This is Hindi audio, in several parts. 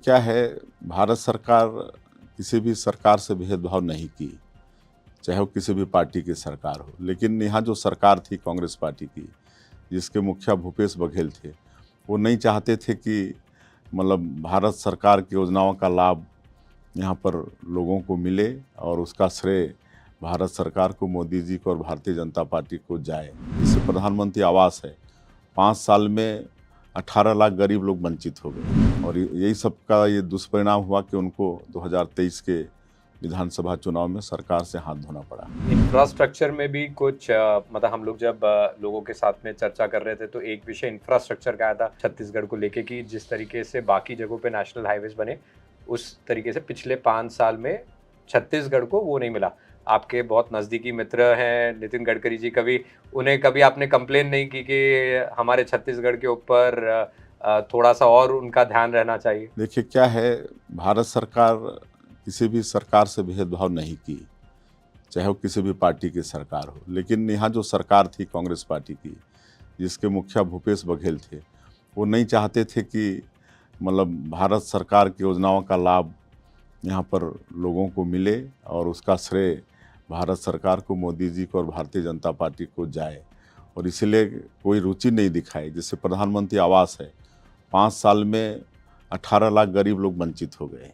क्या है, भारत सरकार किसी भी सरकार से भेदभाव नहीं की, चाहे वो किसी भी पार्टी की सरकार हो। लेकिन यहाँ जो सरकार थी कांग्रेस पार्टी की, जिसके मुखिया भूपेश बघेल थे, वो नहीं चाहते थे कि मतलब भारत सरकार की योजनाओं का लाभ यहाँ पर लोगों को मिले और उसका श्रेय भारत सरकार को, मोदी जी को और भारतीय जनता पार्टी को जाए। जैसे प्रधानमंत्री आवास है, 5 साल में 18 लाख गरीब लोग वंचित हो गए और यही सब का ये दुष्परिणाम हुआ कि उनको 2023 के विधानसभा चुनाव में सरकार से हाथ धोना पड़ा। इंफ्रास्ट्रक्चर में भी कुछ मतलब हम लोग जब लोगों के साथ में चर्चा कर रहे थे तो एक विषय इंफ्रास्ट्रक्चर का आया था छत्तीसगढ़ को लेके कि जिस तरीके से बाकी जगहों पे नेशनल हाईवेज बने उस तरीके से पिछले 5 साल में छत्तीसगढ़ को वो नहीं मिला। आपके बहुत नज़दीकी मित्र हैं नितिन गडकरी जी, कभी उन्हें कभी आपने कंप्लेन नहीं की कि हमारे छत्तीसगढ़ के ऊपर थोड़ा सा और उनका ध्यान रहना चाहिए? देखिए क्या है, भारत सरकार किसी भी सरकार से भेदभाव नहीं की, चाहे वो किसी भी पार्टी की सरकार हो। लेकिन यहाँ जो सरकार थी कांग्रेस पार्टी की, जिसके मुखिया भूपेश बघेल थे, वो नहीं चाहते थे कि मतलब भारत सरकार की योजनाओं का लाभ यहाँ पर लोगों को मिले और उसका श्रेय भारत सरकार को, मोदी जी को और भारतीय जनता पार्टी को जाए, और इसीलिए कोई रुचि नहीं दिखाई। जैसे प्रधानमंत्री आवास है, 5 साल में 18 लाख गरीब लोग वंचित हो गए।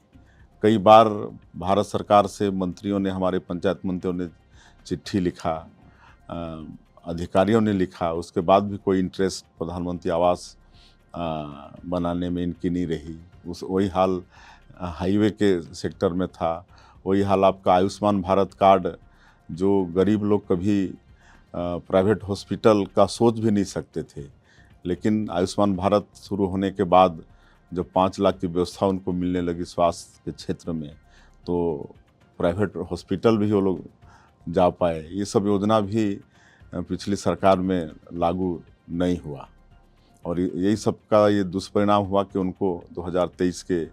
कई बार भारत सरकार से मंत्रियों ने, हमारे पंचायत मंत्रियों ने चिट्ठी लिखा, अधिकारियों ने लिखा, उसके बाद भी कोई इंटरेस्ट प्रधानमंत्री आवास बनाने में इनकी नहीं रही। वही हाल हाईवे के सेक्टर में था, वही हाल आपका आयुष्मान भारत कार्ड, जो गरीब लोग कभी प्राइवेट हॉस्पिटल का सोच भी नहीं सकते थे, लेकिन आयुष्मान भारत शुरू होने के बाद जब 5 लाख की व्यवस्था उनको मिलने लगी स्वास्थ्य के क्षेत्र में, तो प्राइवेट हॉस्पिटल भी वो लोग जा पाए। ये सब योजना भी पिछली सरकार में लागू नहीं हुआ और यही सब का ये दुष्परिणाम हुआ कि उनको 2023 के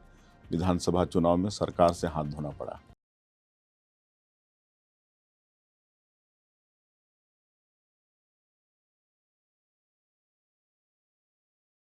विधानसभा चुनाव में सरकार से हाथ धोना पड़ा।